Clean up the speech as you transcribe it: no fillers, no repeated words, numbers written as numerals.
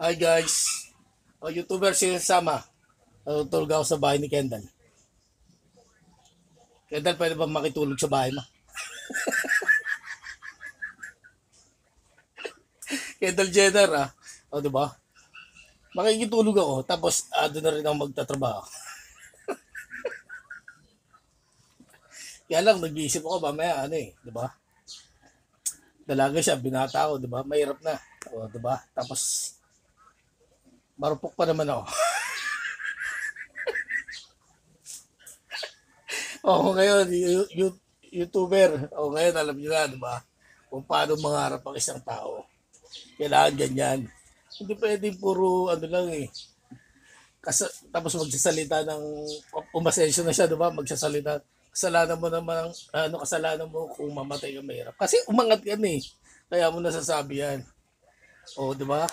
Hi guys, YouTuber si Sama. Natutulog ako sa bahay ni Kendall. Kendall, pwede ba makitulog sa bahay mo? Kendall Jenner O, di ba? Makikitulog ako, tapos doon na rin ako magtatrabaho. Kaya lang, nag-iisip ako mamaya, di ba? Dalaga siya, binata ako, di ba? Mahirap na. O, di ba? Tapos, marupok pa naman ako. Ngayon, YouTuber. Ngayon, alam niyo na, di ba? Kung paano mangarap ang isang tao. Kailangan ganyan. Hindi pwede puro lang tapos magsasalita ng umasensyo na siya, di ba? Magsasalita. Kasalanan mo naman, kasalanan mo kung mamatay ka mahirap. Kasi umangat ka na eh. Kaya mo nasasabi yan. O, di ba?